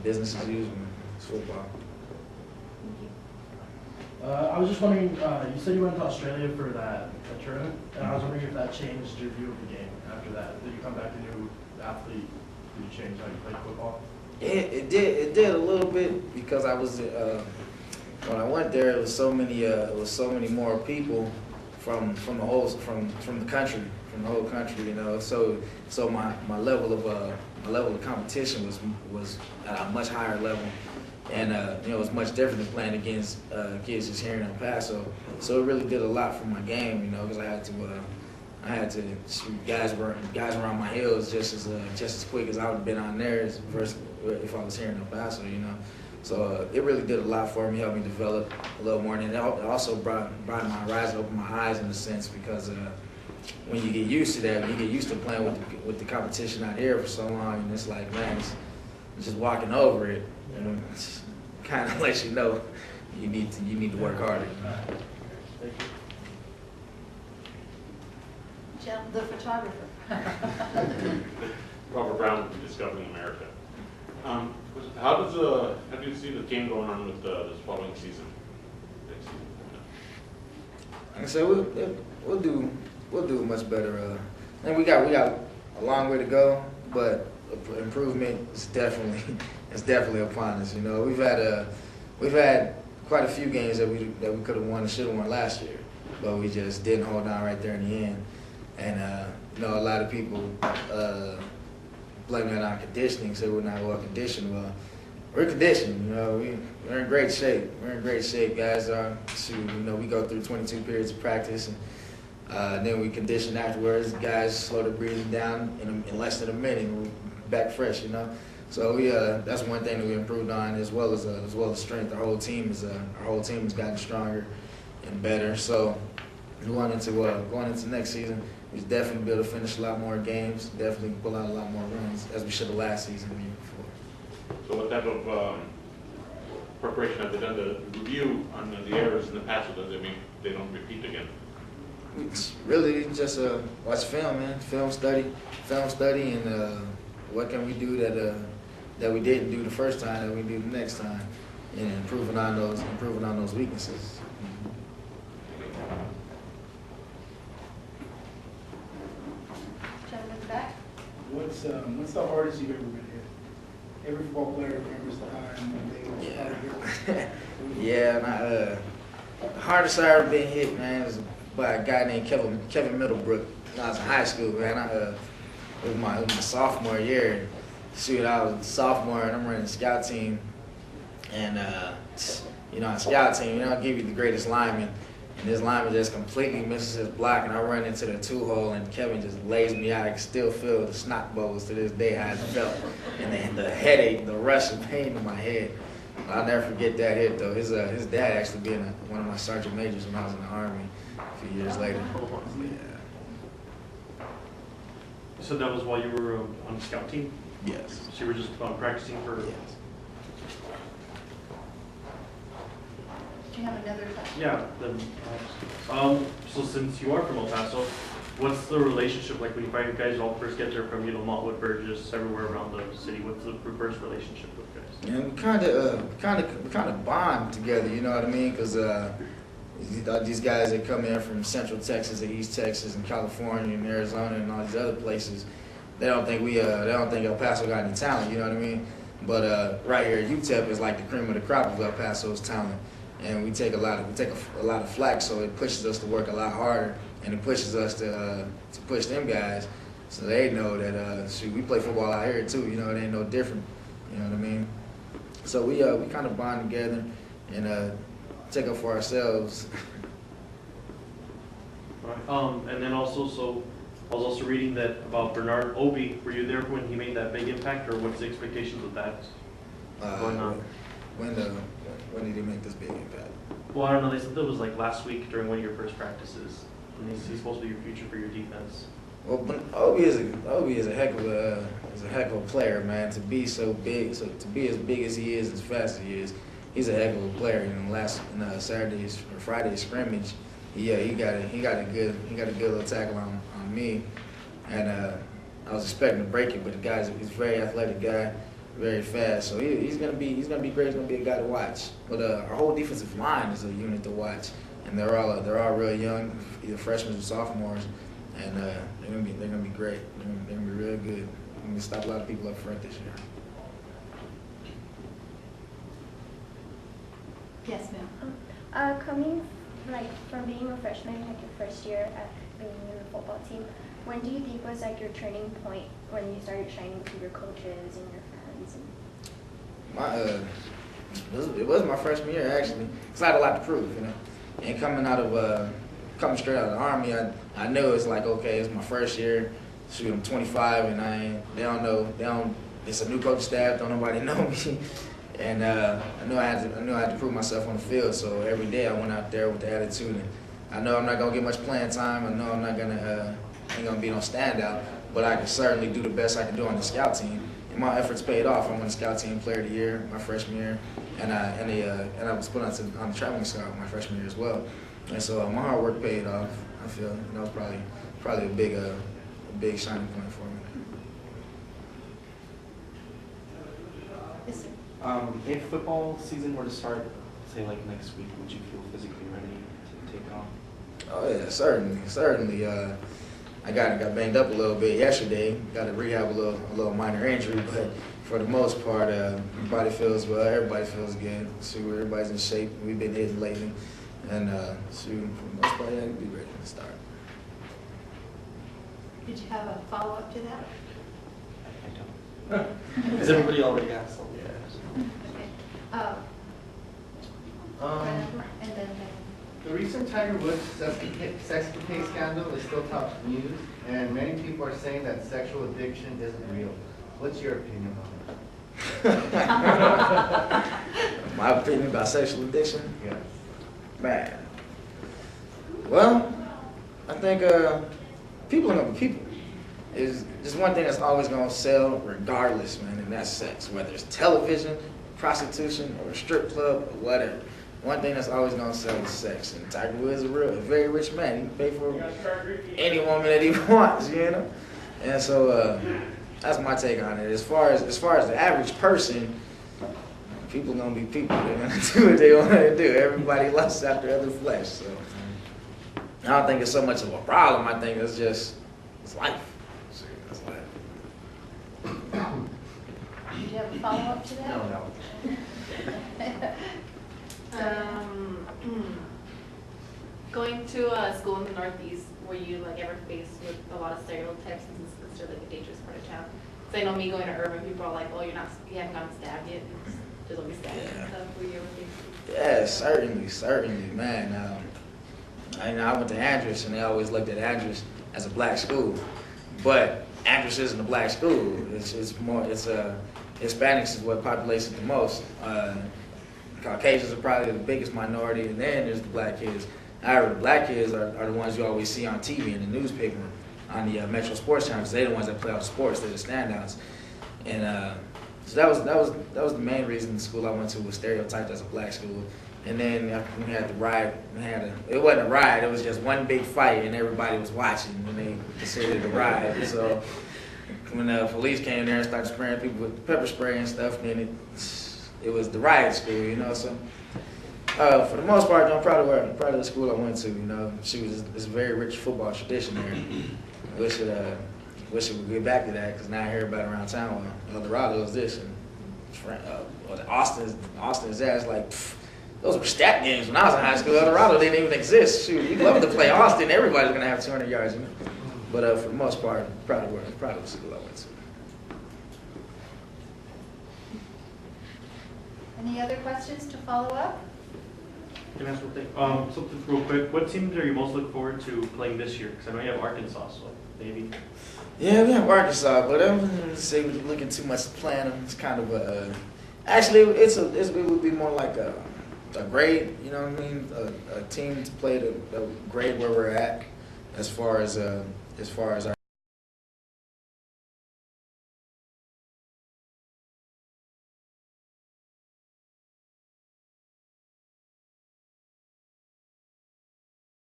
business as usual. It's football. I was just wondering, you said you went to Australia for that tournament, and I was wondering if that changed your view of the game after that. Did you come back a new athlete? Did you change how you played football? It did a little bit because I was when I went there. It was so many more people from the whole from the country, from the whole country. You know, so my level of competition was at a much higher level. And you know, it was much different than playing against kids just here in El Paso. So it really did a lot for my game, you know, because I had to shoot guys around my heels just as quick as I would have been on there versus if I was here in El Paso, you know. So it really did a lot for me, helped me develop a little more, and it also brought my horizon, opened my eyes in a sense, because when you get used to that, when you get used to playing with the competition out here for so long, and it's like, man, it's just walking over it. It kind of lets you know you need to work harder. Thank you. Jeff, the photographer. Robert Brown, Rediscovering America. How do you see the game going on with this following season? Next season? Like I said, we'll do much better. And we got a long way to go, but improvement is definitely upon us. You know, we've had quite a few games that we could have won and should have won last year, but we just didn't hold on right there in the end. And you know, a lot of people blame that on conditioning, say we're not well conditioned. Well, we're conditioned. You know, we're in great shape. We're in great shape, guys. You know, we go through 22 periods of practice, and then we condition afterwards. Guys slow their breathing down in less than a minute. We're back fresh, you know. So that's one thing that we improved on, as well as strength. Our whole team has gotten stronger and better. So going into next season, we definitely be able to finish a lot more games, definitely pull out a lot more runs, as we should have last season and the year before. So what type of preparation have they done to review on the errors in the past, so that they don't repeat again? It's really just watch film, man. Film study, and what can we do that we didn't do the first time that we do the next time, and improving on those weaknesses. Gentleman back. What's the hardest you've ever been hit? Every football player remembers the time when they were hit. Yeah, the hardest I ever been hit, man, is by a guy named Kevin Middlebrook when I was in high school, man. It was my sophomore year. Shoot, I was a sophomore and I'm running the scout team. And, you know, on scout team, you don't give you the greatest lineman. And this lineman just completely misses his block, and I run into the two-hole, and Kevin just lays me out. I can still feel the snot bubbles to this day, how it felt. And the headache, the rush of pain in my head. I'll never forget that hit, though. His dad actually being one of my sergeant majors when I was in the Army a few years later. Yeah. So that was while you were on the scout team? Yes. So you were just practicing for... Yes. Do you have another question? Yeah. Then, so since you are from El Paso, what's the relationship like when you find guys all first get there from, you know, Montwood, Burgess, everywhere around the city? What's the first relationship with guys? Yeah, we kind of bond together. You know what I mean? Because these guys that come in from Central Texas and East Texas and California and Arizona and all these other places, they don't think El Paso got any talent. You know what I mean? But right here at UTEP is like the cream of the crop of El Paso's talent, and we take a lot of flack. So it pushes us to work a lot harder, and it pushes us to push them guys, so they know that shoot, we play football out here too. You know, it ain't no different. You know what I mean? So we kind of bond together and take up for ourselves. Right. And then also, so I was also reading that about Bernard Obi. Were you there when he made that big impact, or what's the expectations of that going on? When did he make this big impact? Well, I don't know. They said that was like last week during one of your first practices, and he's supposed to be your future for your defense. Well, Obi is a heck of a player, man. To be so big, to be as big as he is, as fast as he is, he's a heck of a player. You know, in Saturday's or Friday's scrimmage, he got a good little tackle on me, and I was expecting to break it, but he's a very athletic guy, very fast. So he's gonna be great. He's gonna be a guy to watch. But our whole defensive line is a unit to watch, and they're all real young, either freshmen or sophomores, and they're gonna be great. They're gonna be real good. They're gonna stop a lot of people up front this year. Yes, ma'am. Coming from being a freshman, like your first year at being in the football team, when do you think was like your turning point when you started shining to your coaches and your fans? It was my freshman year actually, because I had a lot to prove, you know. And coming straight out of the Army, I knew it's like, okay, it's my first year. Shoot, I'm 25, and it's a new coaching staff, don't nobody know me. And I knew I had to prove myself on the field. So every day I went out there with the attitude, and I know I'm not gonna get much playing time. I know I'm not gonna ain't gonna be no standout, but I can certainly do the best I can do on the scout team. And my efforts paid off. I won the scout team player of the year my freshman year, and I was put on the traveling scout my freshman year as well. And so my hard work paid off. I feel that was probably a big shining point for me. Yes, sir. If football season were to start, say like next week, would you feel physically ready to take on? Oh yeah, certainly. I got banged up a little bit yesterday. Got to rehab a little minor injury, but for the most part, everybody feels well. Everybody feels good. So everybody's in shape. We've been hitting lately, and for the most part, yeah, we'll be ready to start. Did you have a follow-up to that? I don't. Has everybody already asked? Okay. And then The recent Tiger Woods sexcapade scandal is still top news, and many people are saying that sexual addiction isn't real. What's your opinion on it? My opinion about sexual addiction? Yes. Man. Well, I think people are gonna be people. Is just one thing that's always gonna sell regardless, man, and that's sex. Whether it's television, prostitution, or a strip club, or whatever. One thing that's always gonna sell is sex. And Tiger Woods is a very rich man. He can pay for any woman that he wants, you know? And so that's my take on it. As far as the average person, people gonna be people. They're gonna do what they want to do. Everybody lusts after other flesh. So I don't think it's so much of a problem. I think it's life. It's life. did you have a follow-up to that? No. Going to a school in the Northeast, were you like ever faced with a lot of stereotypes since it's sort of like a dangerous part of town? So I know me going to urban, people are like, "Oh, you haven't gotten stabbed yet." There's always stabbed and stuff. Were you ever faced? Yeah, certainly, man. I went to Andrews, and they always looked at Andrews as a black school, but Andrews isn't a black school. Hispanics is what populates it the most. Caucasians are probably the biggest minority, and then there's the black kids. However, the black kids are the ones you always see on TV and the newspaper, on the Metro Sports Channel, because they're the ones that play off sports. They're the standouts, and so that was the main reason the school I went to was stereotyped as a black school. And then after we had the riot, it wasn't a riot. It was just one big fight, and everybody was watching, and they considered it a riot. So when the police came there and started spraying people with pepper spray and stuff, then it was the riot school, you know. So for the most part, I'm proud of the school I went to. You know, it's a very rich football tradition there. I wish it would get back to that, because now I hear about it around town. Well, El Dorado is this, and Austin is that. It's like, those were stat games when I was in high school. El Dorado didn't even exist. Shoot, you'd love to play Austin. Everybody's gonna have 200 yards, you know. But for the most part, proud of the school I went to. Any other questions to follow up? Can I ask one thing? Something real quick. What teams are you most looking forward to playing this year? Because I know you have Arkansas, so maybe. Yeah, we have Arkansas, but I wouldn't say we're looking too much to plan them. It's kind of a. Actually, it would be more like a grade. You know what I mean? A team to play the grade where we're at, as far as our